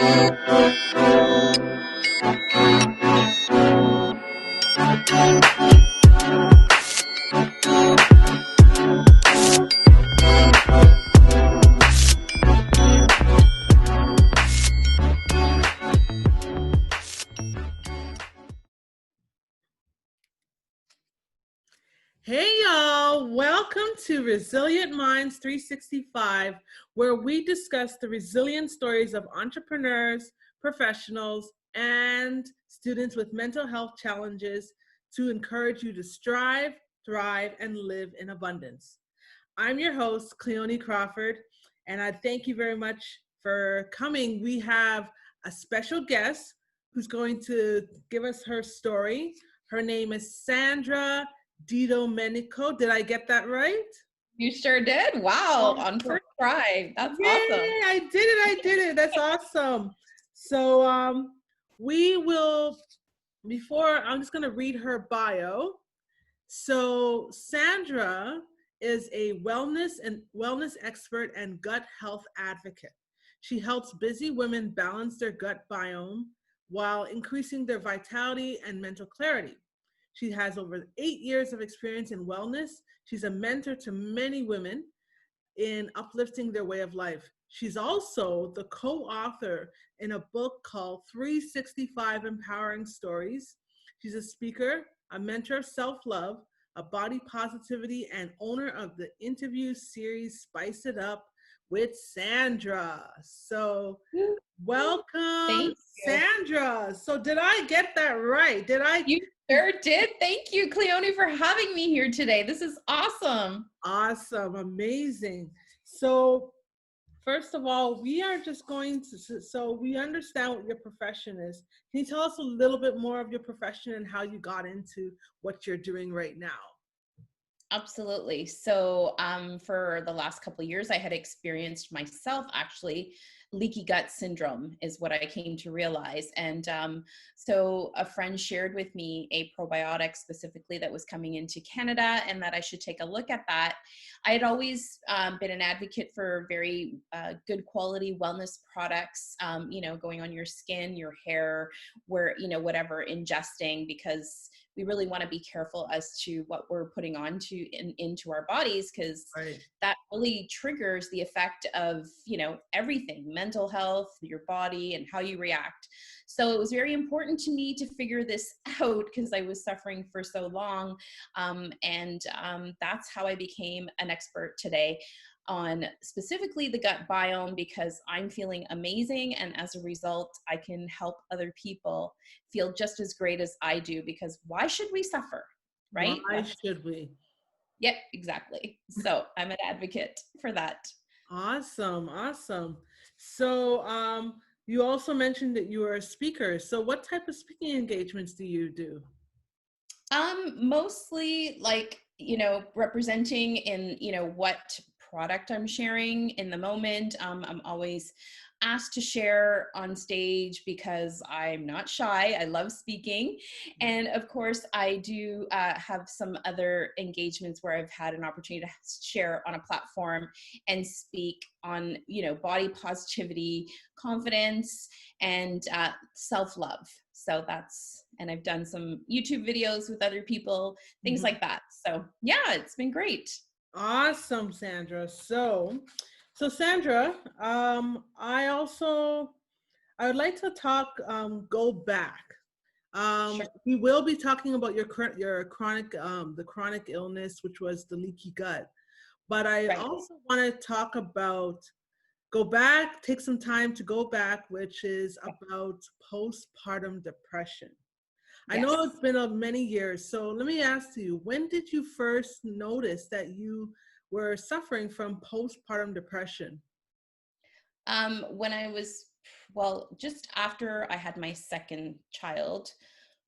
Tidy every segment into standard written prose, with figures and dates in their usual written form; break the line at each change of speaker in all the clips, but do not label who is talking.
Hey y'all, welcome to Resilient Minds 365, where we discuss the resilient stories of entrepreneurs, professionals, and students with mental health challenges to encourage you to strive, thrive, and live in abundance. I'm your host, Cleone Crawford, and I thank you very much for coming. We have a special guest who's going to give us her story. Her name is Sandra Didomenico. Did I get that right?
You sure did. Wow.
Awesome.
On first try. That's
Yay,
awesome.
I did it. That's awesome. So we will, I'm just going to read her bio. So Sandra is a wellness expert and gut health advocate. She helps busy women balance their gut biome while increasing their vitality and mental clarity. She has over 8 years of experience in wellness. She's a mentor to many women in uplifting their way of life. She's also the co-author in a book called 365 Empowering Stories. She's a speaker, a mentor of self-love, a body positivity, and owner of the interview series Spice It Up with Sandra. So welcome, Sandra. So did I get that right?
You sure did. Thank you, Cleone, for having me here today. This is awesome.
Awesome. Amazing. So first of all, we are just going to, so we understand what your profession is. Can you tell us a little bit more of your profession and how you got into what you're doing right now?
Absolutely. So for the last couple of years, I had experienced myself actually leaky gut syndrome is what I came to realize. And so a friend shared with me a probiotic specifically that was coming into Canada and that I should take a look at that. I had always been an advocate for very good quality wellness products, going on your skin, your hair, where, whatever ingesting, because we really want to be careful as to what we're putting into our bodies, because that really triggers the effect of, everything, mental health, your body, and how you react. So it was very important to me to figure this out because I was suffering for so long. And that's how I became an expert today on specifically the gut biome, because I'm feeling amazing. And as a result, I can help other people feel just as great as I do, because why should we suffer, right?
Why should we?
Yep, exactly. So I'm an advocate for that.
Awesome. Awesome. So you also mentioned that you are a speaker. So what type of speaking engagements do you do?
Mostly representing in, what product I'm sharing in the moment. I'm always asked to share on stage because I'm not shy. I love speaking. And of course, I do have some other engagements where I've had an opportunity to share on a platform and speak on, body positivity, confidence, and self-love. So and I've done some YouTube videos with other people, things like that. So yeah, it's been great.
Awesome, Sandra. So Sandra, I would like to go back.
Sure.
We will be talking about your chronic, the chronic illness, which was the leaky gut. But I also want to talk about, take some time to go back, which is about postpartum depression. I know it's been many years, so let me ask you, when did you first notice that you were suffering from postpartum depression?
When I was, just after I had my second child,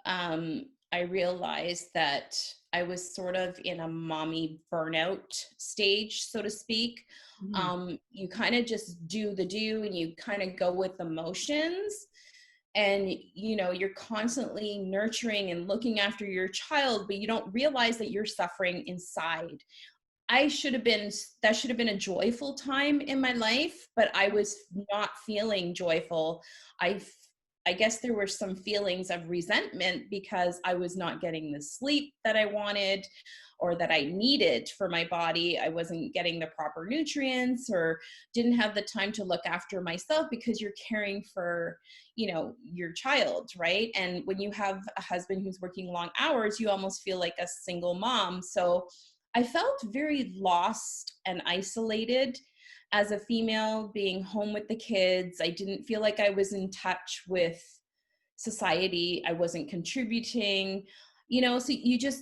I realized that I was sort of in a mommy burnout stage, so to speak.
Mm-hmm.
You kind of just do and you kind of go with emotions. And, you're constantly nurturing and looking after your child, but you don't realize that you're suffering inside. that should have been a joyful time in my life, but I was not feeling joyful. I guess there were some feelings of resentment because I was not getting the sleep that I wanted or that I needed for my body. I wasn't getting the proper nutrients or didn't have the time to look after myself because you're caring for, your child, right? And when you have a husband who's working long hours, you almost feel like a single mom. So I felt very lost and isolated as a female being home with the kids. I didn't feel like I was in touch with society. I wasn't contributing, so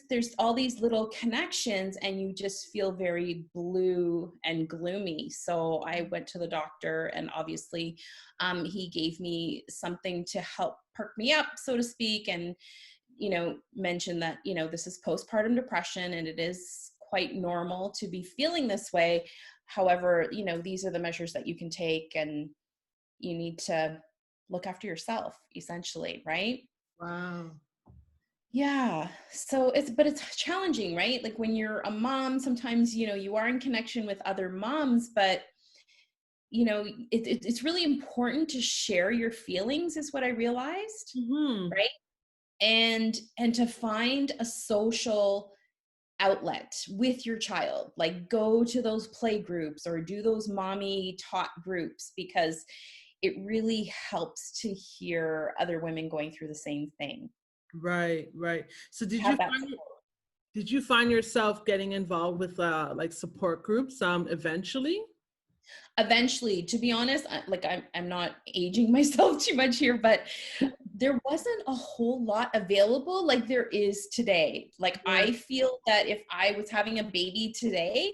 there's all these little connections and you just feel very blue and gloomy. So I went to the doctor and obviously he gave me something to help perk me up, so to speak. And, mentioned that, this is postpartum depression and it is quite normal to be feeling this way. However, these are the measures that you can take and you need to look after yourself, essentially, right?
Wow.
Yeah. So it's challenging, right? Like when you're a mom, sometimes, you are in connection with other moms, but it's really important to share your feelings is what I realized.
Mm-hmm.
Right. And to find a social outlet with your child, like go to those play groups or do those mommy taught groups, because it really helps to hear other women going through the same thing.
Right, right. So
Have that support.
did you find yourself getting involved with like support groups eventually?
Eventually, to be honest, I'm not aging myself too much here, but there wasn't a whole lot available like there is today. Like
Right.
I feel that if I was having a baby today,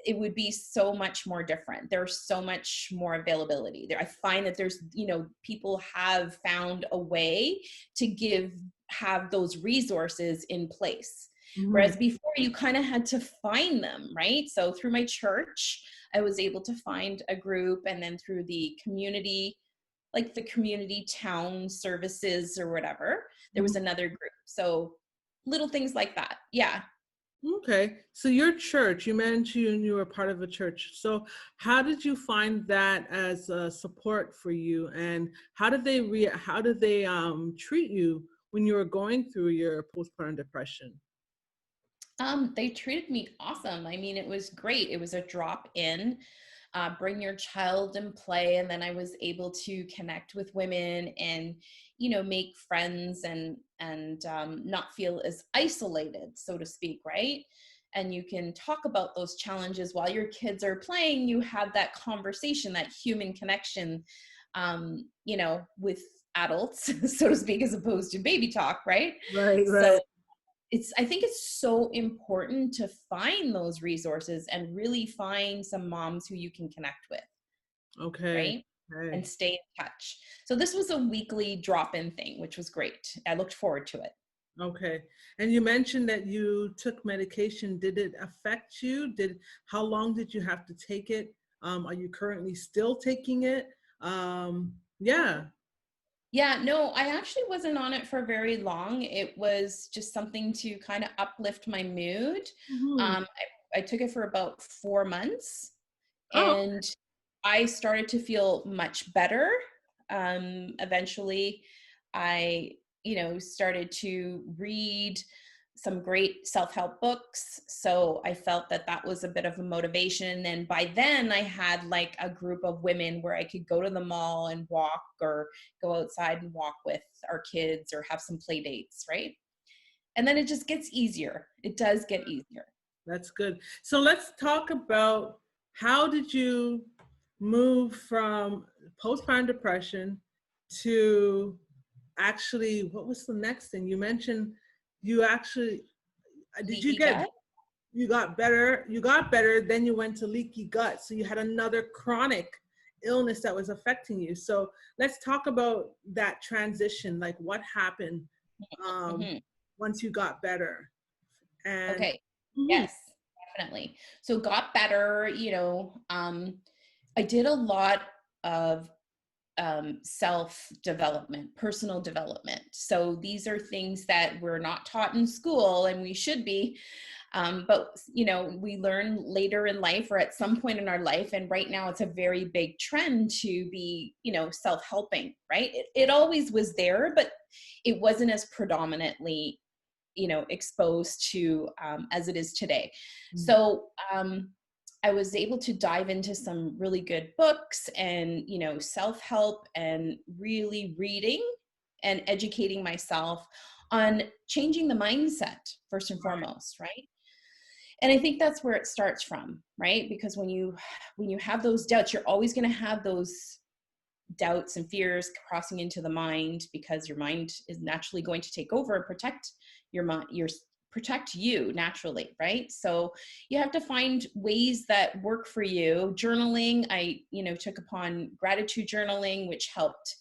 it would be so much more different. There's so much more availability there. I find that there's, people have found a way to have those resources in place.
Mm-hmm.
Whereas before you kind of had to find them, right? So through my church, I was able to find a group, and then through the community, like the community town services or whatever, there was another group. So little things like that. Yeah.
Okay. So your church, you mentioned you were part of a church. So how did you find that as a support for you, and how did they treat you when you were going through your postpartum depression?
They treated me awesome. I mean, it was great. It was a drop in, bring your child and play. And then I was able to connect with women and, make friends and not feel as isolated, so to speak, right? And you can talk about those challenges while your kids are playing. You have that conversation, that human connection, with adults, so to speak, as opposed to baby talk, right?
Right,
So
right.
I think it's so important to find those resources and really find some moms who you can connect with,
Okay.
right?
Okay.
And stay in touch. So this was a weekly drop-in thing, which was great. I looked forward to it.
Okay. And you mentioned that you took medication. Did it affect you? How long did you have to take it? Are you currently still taking it? Yeah.
Yeah, no, I actually wasn't on it for very long. It was just something to kind of uplift my mood.
Mhm.
I took it for about 4 months,
Oh,
and I started to feel much better. Eventually, I, started to read some great self-help books. So I felt that that was a bit of a motivation. And by then I had like a group of women where I could go to the mall and walk, or go outside and walk with our kids, or have some play dates, right? And then it just gets easier. It does get easier.
that's good. So let's talk about, how did you move from postpartum depression to actually, what was the next thing? You mentioned you actually, did you
Leaky
get,
gut.
you got better, then you went to leaky gut. So you had another chronic illness that was affecting you. So let's talk about that transition, like what happened um,
Hmm.
once you got better. And
Okay.
mhm,
Yes, definitely. So got better, I did a lot of self development, personal development. So these are things that we're not taught in school, and we should be. But, you know, we learn later in life or at some point in our life. And right now it's a very big trend to be, you know, self-helping, right? It always was there, but it wasn't as predominantly, you know, exposed to as it is today. So I was able to dive into some really good books and, you know, self-help and really reading and educating myself on changing the mindset first and foremost, right? And I think that's where it starts from, right? Because when you have those doubts, you're always going to have those doubts and fears crossing into the mind, because your mind is naturally going to take over and protect your mind, protect you naturally, right? So you have to find ways that work for you. Journaling, I, you know, took upon gratitude journaling, which helped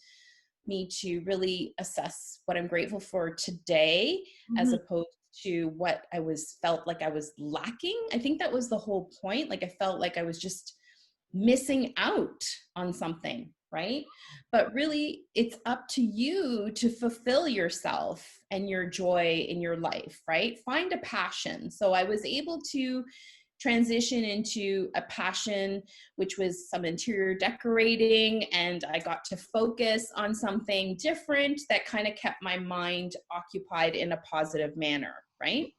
me to really assess what I'm grateful for today, as opposed to what I felt like I was lacking. I think that was the whole point. Like I felt like I was just missing out on something, right? But really it's up to you to fulfill yourself and your joy in your life, right? Find a passion. So I was able to transition into a passion, which was some interior decorating, and I got to focus on something different that kind of kept my mind occupied in a positive manner, right?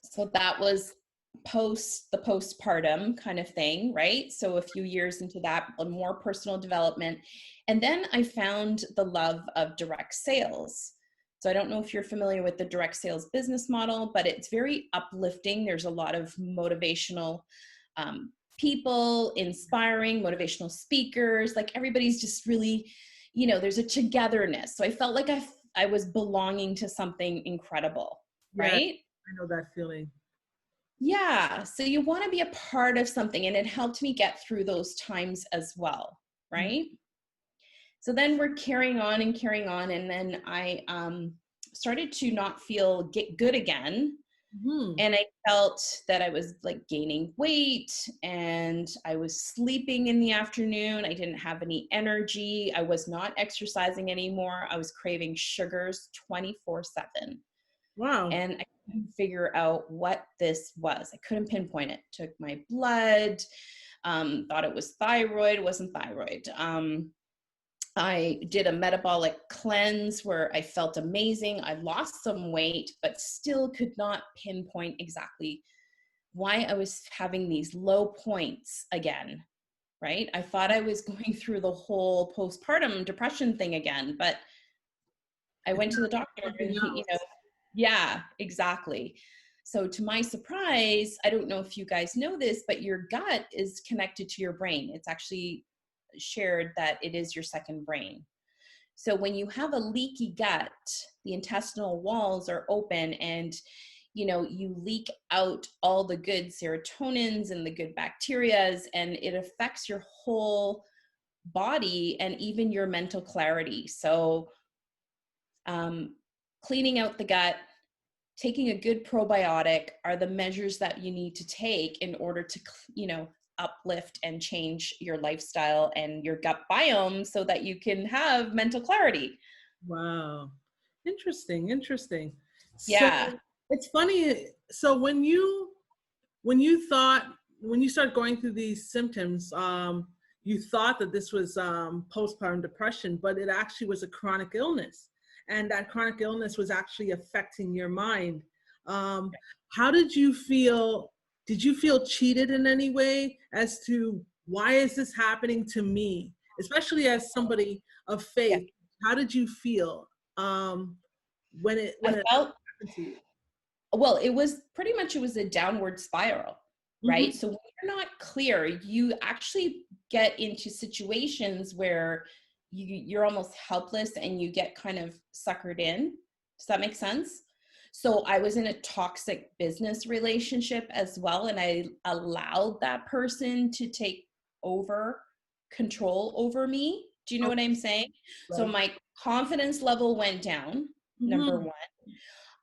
So that was the postpartum kind of thing, right? So a few years into that, more personal development. And then I found the love of direct sales. So I don't know if you're familiar with the direct sales business model, but it's very uplifting. There's a lot of motivational people, inspiring, motivational speakers, like everybody's just really, you know, there's a togetherness. So I felt like I was belonging to something incredible,
Yeah,
right?
I know that feeling.
Yeah. So you want to be a part of something, and it helped me get through those times as well, right? So then we're carrying on and carrying on. And then I started to not get good again. And I felt that I was like gaining weight, and I was sleeping in the afternoon. I didn't have any energy. I was not exercising anymore. I was craving sugars 24/7.
Wow.
And I couldn't figure out what this was. I couldn't pinpoint it. Took my blood, thought it was thyroid, wasn't thyroid. I did a metabolic cleanse where I felt amazing. I lost some weight, but still could not pinpoint exactly why I was having these low points again, right? I thought I was going through the whole postpartum depression thing again, but I went to the doctor and he, you know, yeah, exactly. So to my surprise, I don't know if you guys know this, but your gut is connected to your brain. It's actually shared that it is your second brain. So when you have a leaky gut, the intestinal walls are open, and you know, you leak out all the good serotonins and the good bacterias, and it affects your whole body and even your mental clarity. So cleaning out the gut, taking a good probiotic are the measures that you need to take in order to, you know, uplift and change your lifestyle and your gut biome so that you can have mental clarity.
Wow. Interesting, interesting. So
Yeah.
it's funny. So when you start going through these symptoms, you thought that this was postpartum depression, but it actually was a chronic illness. And that chronic illness was actually affecting your mind. How did you feel? Did you feel cheated in any way as to why is this happening to me? Especially as somebody of
Yeah.
faith, how did you feel when it
I felt,
happened to you?
well, it was pretty much, it was a downward spiral, right?
Mm-hmm.
So when you're not clear, you actually get into situations where you're almost helpless and you get kind of suckered in. Does that make sense? So I was in a toxic business relationship as well, and I allowed that person to take over control over me. Do you know what I'm saying? So
Right.
my confidence level went down, number
Mm-hmm.
one.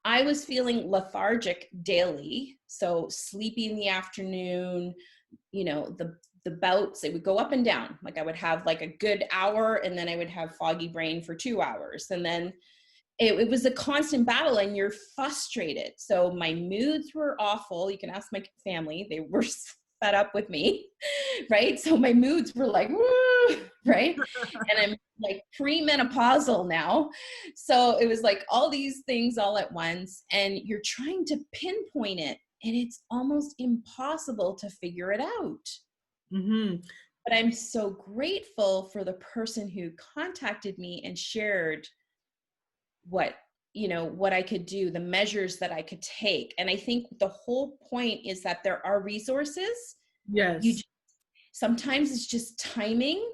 I was feeling lethargic daily, so sleepy in the afternoon, you know, the bouts, they would go up and down. Like I would have like a good hour, and then I would have foggy brain for 2 hours, and then it was a constant battle, and you're frustrated. So my moods were awful. You can ask my family. They were fed up with me, right? So my moods were like, woo, right? And I'm like premenopausal now. So it was like all these things all at once, and you're trying to pinpoint it, and it's almost impossible to figure it out.
Mm-hmm.
But I'm so grateful for the person who contacted me and shared what I could do, the measures that I could take. And I think the whole point is that there are resources.
Yes.
Sometimes it's just timing.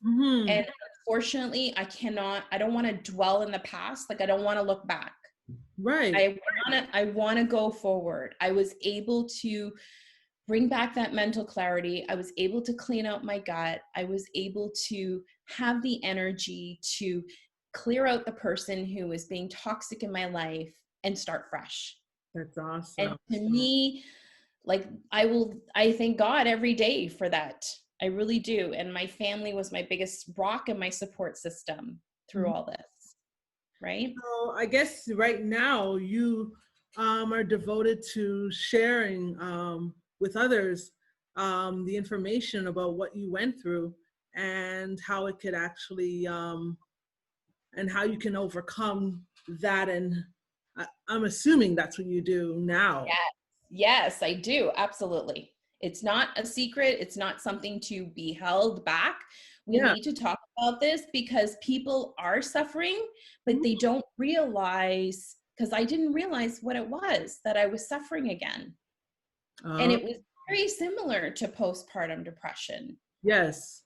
Mm-hmm.
And unfortunately, I don't want to dwell in the past. Like, I don't want to look back.
Right.
I want to go forward. I was able to bring back that mental clarity. I was able to clean out my gut. I was able to have the energy to clear out the person who was being toxic in my life and start fresh.
That's awesome.
And to me, like, I thank God every day for that. I really do. And my family was my biggest rock and my support system through all this. Right?
So I guess right now you are devoted to sharing with others the information about what you went through and how it could actually and how you can overcome that. And I'm assuming that's what you do now.
Yes, I do. Absolutely. It's not a secret. It's not something to be held back. We need to talk about this because people are suffering, but they don't realize, because I didn't realize what it was that I was suffering again. And it was very similar to postpartum depression.
Yes.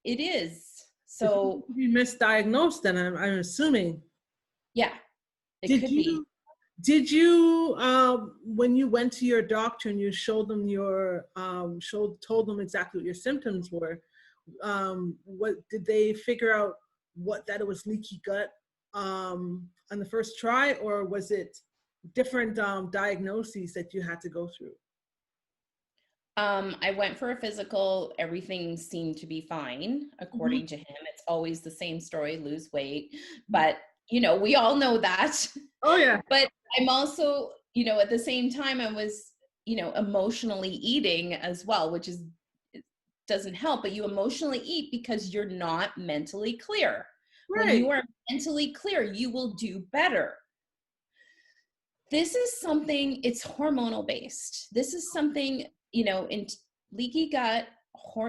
It is. So
you misdiagnosed then, I'm assuming.
Yeah, it could be.
Did you, when you went to your doctor and you showed them told them exactly what your symptoms were, what did they figure out that it was leaky gut on the first try, or was it different diagnoses that you had to go through?
I went for a physical. Everything seemed to be fine, according to him. It's always the same story, lose weight. But, we all know that.
Oh, yeah.
But I'm also, at the same time, I was, emotionally eating as well, which doesn't help, but you emotionally eat because you're not mentally clear. Right. When you are mentally clear, you will do better. This is something, it's hormonal based. This is something, in leaky gut,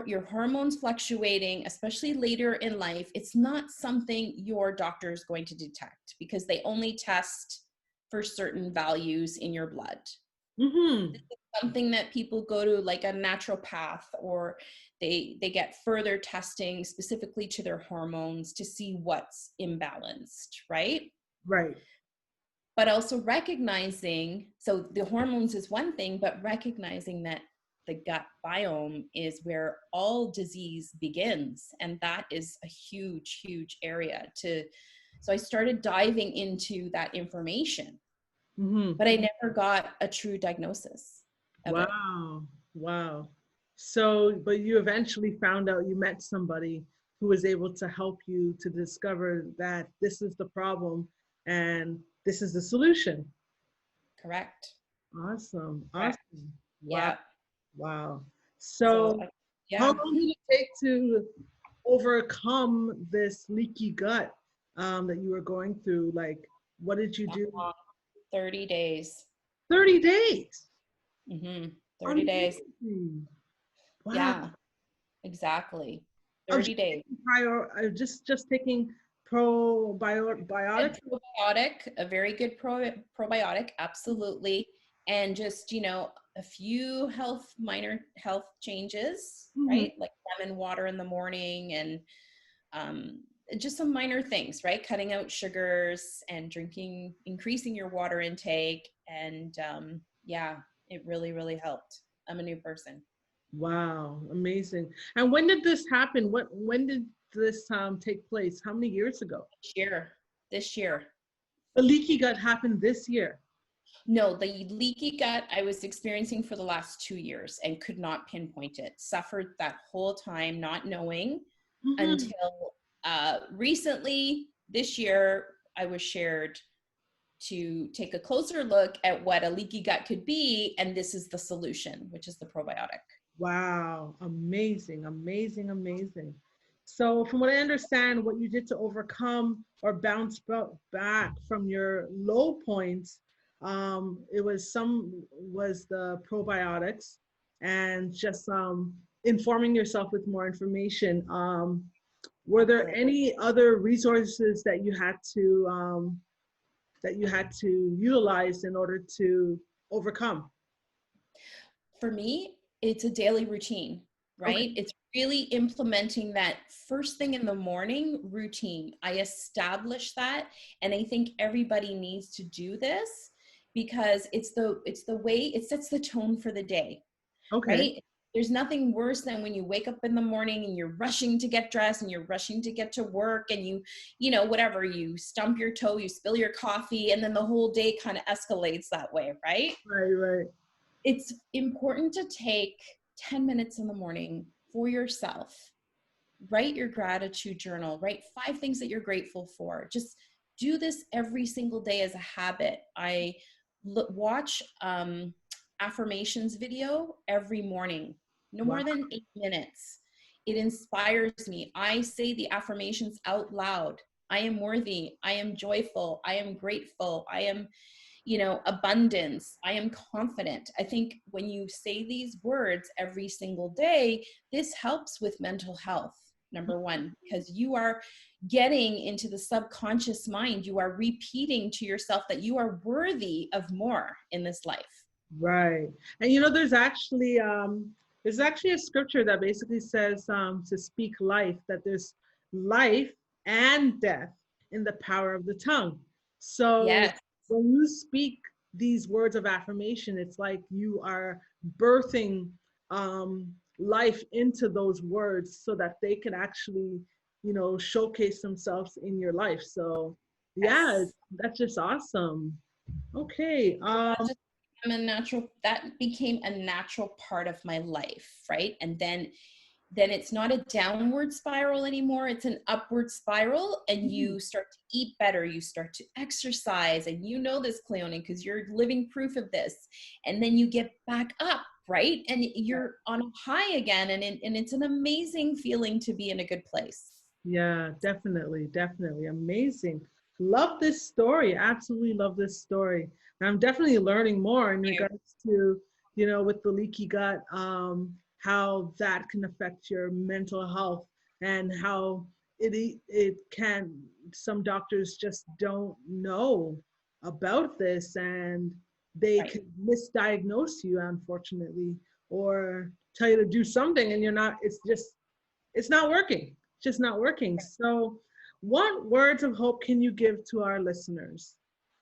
your hormones fluctuating, especially later in life, it's not something your doctor is going to detect because they only test for certain values in your blood. Mm-hmm. This is something that people go to like a naturopath, or they get further testing specifically to their hormones to see what's imbalanced, right?
Right.
But also recognizing, so the hormones is one thing, but recognizing that the gut biome is where all disease begins. And that is a huge, huge area so I started diving into that information, but I never got a true diagnosis of it.
Wow. So, but you eventually found out, you met somebody who was able to help you to discover that this is the problem and this is the solution.
Correct.
Awesome.
Correct.
Awesome. Wow.
Yeah.
Wow. So how long did it take to overcome this leaky gut that you were going through? Like, what did you do?
30 days.
30 days?
30 days.
Wow.
Yeah, exactly. 30 days.
Just taking probiotic?
Probiotic, a very good probiotic, absolutely. And just, a few minor health changes, right? Like lemon water in the morning and just some minor things, right? Cutting out sugars and increasing your water intake. And it really, really helped. I'm a new person.
Wow, amazing. And when did this happen? When did this take place? How many years ago?
This year.
The leaky gut happened this year?
No, the leaky gut I was experiencing for the last 2 years and could not pinpoint it. Suffered that whole time, not knowing until recently this year. I was shared to take a closer look at what a leaky gut could be, and this is the solution, which is the probiotic.
Wow, amazing, amazing, amazing. So from what I understand, what you did to overcome or bounce back from your low points, it was the probiotics and just informing yourself with more information. Were there any other resources that you had to utilize in order to overcome?
For me, it's a daily routine, right?
Okay.
It's really implementing that first thing in the morning routine. I establish that, and I think everybody needs to do this because it's the way it sets the tone for the day,
Okay.
right? There's nothing worse than when you wake up in the morning and you're rushing to get dressed and you're rushing to get to work, and whatever, you stump your toe, you spill your coffee, and then the whole day kind of escalates that way, right?
Right, right.
It's important to take 10 minutes in the morning for yourself. Write your gratitude journal, write 5 things that you're grateful for. Just do this every single day as a habit. I watch affirmations video every morning, no
Wow.
more than 8 minutes. It inspires me. I say the affirmations out loud. I am worthy. I am joyful. I am grateful. I am abundance. I am confident. I think when you say these words every single day, this helps with mental health, number one, because you are getting into the subconscious mind. You are repeating to yourself that you are worthy of more in this life.
Right. And there's actually a scripture that basically says to speak life, that there's life and death in the power of the tongue. So
Yes.
when you speak these words of affirmation, it's like you are birthing life into those words so that they can actually, showcase themselves in your life. So yeah,
Yes.
that's just awesome. Okay.
That became a natural part of my life, right? And then it's not a downward spiral anymore, it's an upward spiral, and you start to eat better, you start to exercise, and this, Cleone, because you're living proof of this, and then you get back up, right? And you're on a high again, and it's an amazing feeling to be in a good place.
Yeah, definitely, definitely. Amazing. Love this story. Absolutely love this story. And I'm definitely learning more in regards to, with the leaky gut, how that can affect your mental health and how it can, some doctors just don't know about this, and they
Right.
can misdiagnose you, unfortunately, or tell you to do something and it's not working. It's just not working. So, what words of hope can you give to our listeners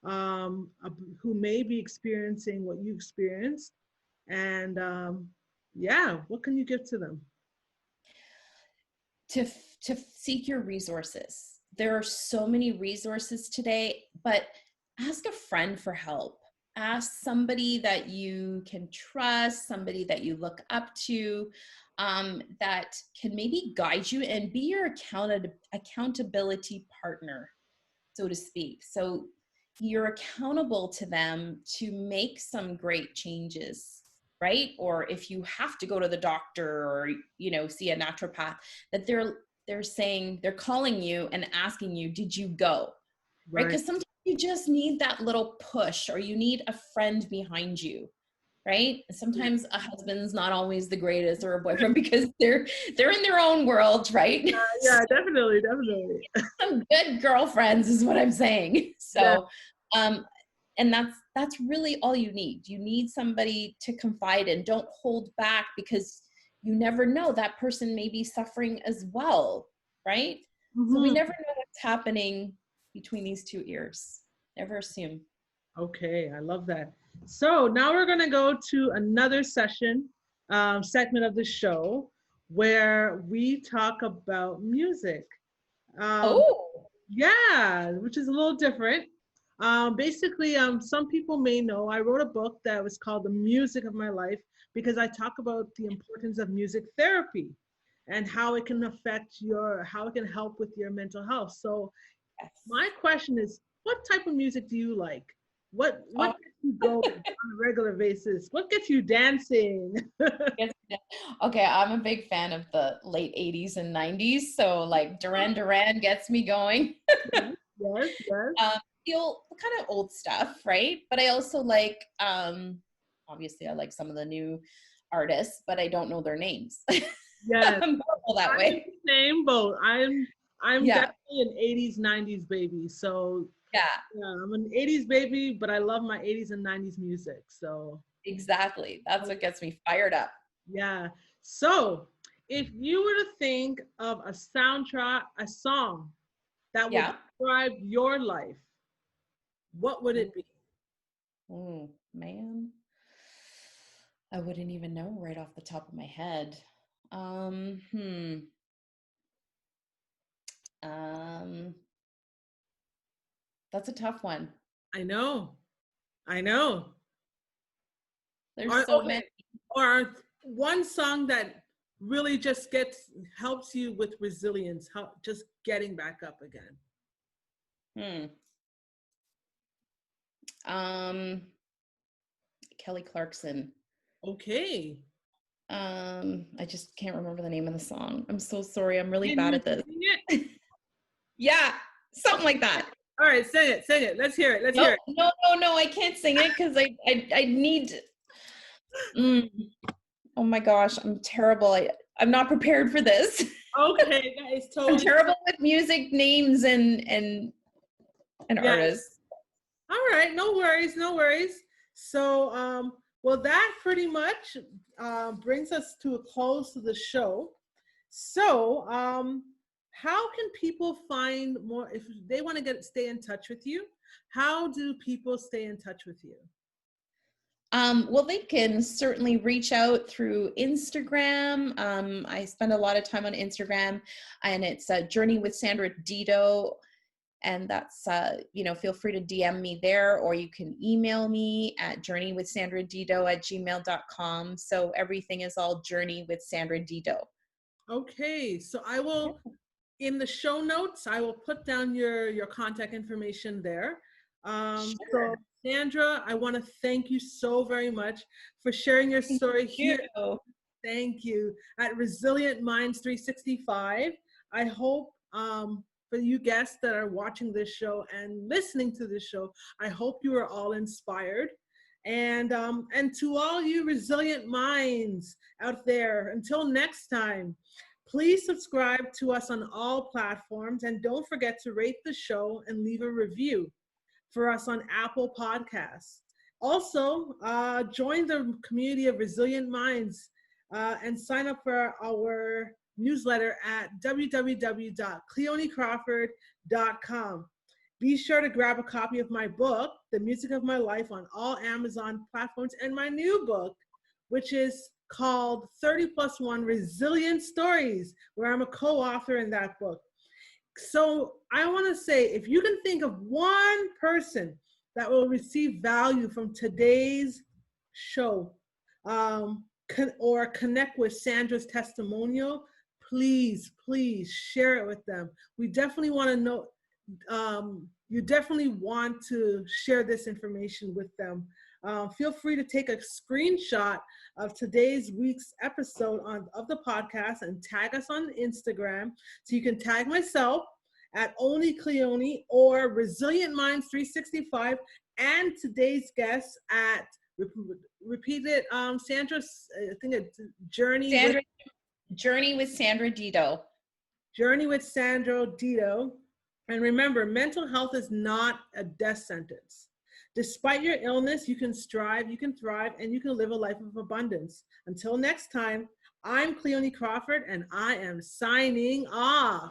who may be experiencing what you experienced? And yeah, what can you give to them?
To seek your resources. There are so many resources today, but ask a friend for help. Ask somebody that you can trust, somebody that you look up to, that can maybe guide you and be your accountability partner, so to speak. So you're accountable to them to make some great changes, right? Or if you have to go to the doctor or see a naturopath, that they're calling you and asking you, did you go? Right?
Right.
Because sometimes you just need that little push, or you need a friend behind you, right? Sometimes a husband's not always the greatest, or a boyfriend, because they're in their own world, right?
Yeah, definitely, definitely.
Some good girlfriends is what I'm saying.
Yeah.
So and that's really all you need. You need somebody to confide in. Don't hold back, because you never know, that person may be suffering as well, right? So we
Mm-hmm.
never know what's happening between these two ears. Never assume.
Okay, I love that. So now we're going to go to another segment of the show where we talk about music. Um,
Oh,
yeah, which is a little different. Basically, some people may know I wrote a book that was called The Music of My Life, because I talk about the importance of music therapy and how it can how it can help with your mental health. So
Yes.
My question is, what type of music do you like? What
Oh,
gets you going on a regular basis? What gets you dancing?
yes, yeah. Okay, I'm a big fan of the late 80s and 90s. So like Duran Duran gets me going.
Yes, yes.
The old kind of old stuff, right? But I also like obviously I like some of the new artists, but I don't know their names.
Yes.
I'm horrible that
I'm in
way.
the same boat. I'm
Yeah,
definitely an 80s, 90s baby. So
yeah,
yeah, I'm an 80s baby, but I love my 80s and 90s music. So
exactly. That's what gets me fired up.
yeah. So if you were to think of a soundtrack, a song that would
Yeah.
describe your life, what would it be?
Oh, man. I wouldn't even know right off the top of my head. Um, hmm. Um, that's a tough one.
I know. I know.
There's
Or
so
okay.
many.
Or one song that really just helps you with resilience, just getting back up again.
Hmm. Um, Kelly Clarkson.
Okay.
I just can't remember the name of the song. I'm so sorry. I'm really
Can
bad
you
at this.
sing it?
Yeah, something like that.
All right, sing it, sing it. Let's hear it. Let's
No,
hear it.
no, no, no. I can't sing it because I need. Mm, oh my gosh, I'm terrible. I'm not prepared for this.
Okay, that is
I'm
totally
terrible with music names and
yes.
artists.
All right, no worries, no worries. So, well, that pretty much brings us to a close to the show. So, how can people find more if they want to stay in touch with you? How do people stay in touch with you?
Well, they can certainly reach out through Instagram. I spend a lot of time on Instagram, and it's Journey with Sandra Dido. And that's, feel free to DM me there, or you can email me at journeywithsandradido@gmail.com. So everything is all Journey with Sandra Dido.
Okay, so I will in the show notes, I will put down your contact information there.
Sure.
So Sandra, I want to thank you so very much for sharing your story here. Thank you. At Resilient Minds 365. I hope for you guests that are watching this show and listening to this show, I hope you are all inspired. And to all you resilient minds out there, until next time, please subscribe to us on all platforms, and don't forget to rate the show and leave a review for us on Apple Podcasts. Also, join the community of resilient minds and sign up for our newsletter at www.cleonecrawford.com. Be sure to grab a copy of my book, The Music of My Life, on all Amazon platforms, and my new book, which is called 30+1 Resilient Stories, where I'm a co-author in that book. So I want to say, if you can think of one person that will receive value from today's show, or connect with Sandra's testimonial, please share it with them. We definitely want to know, you definitely want to share this information with them. Feel free to take a screenshot of today's week's episode of the podcast and tag us on Instagram. So you can tag myself at Only Cleone or Resilient Minds 365, and today's guest at repeat it, Sandra. I think it's Journey
with Sandra Dido.
Journey with Sandra Dido. And remember, mental health is not a death sentence. Despite your illness, you can strive, you can thrive, and you can live a life of abundance. Until next time, I'm Cleone Crawford, and I am signing off.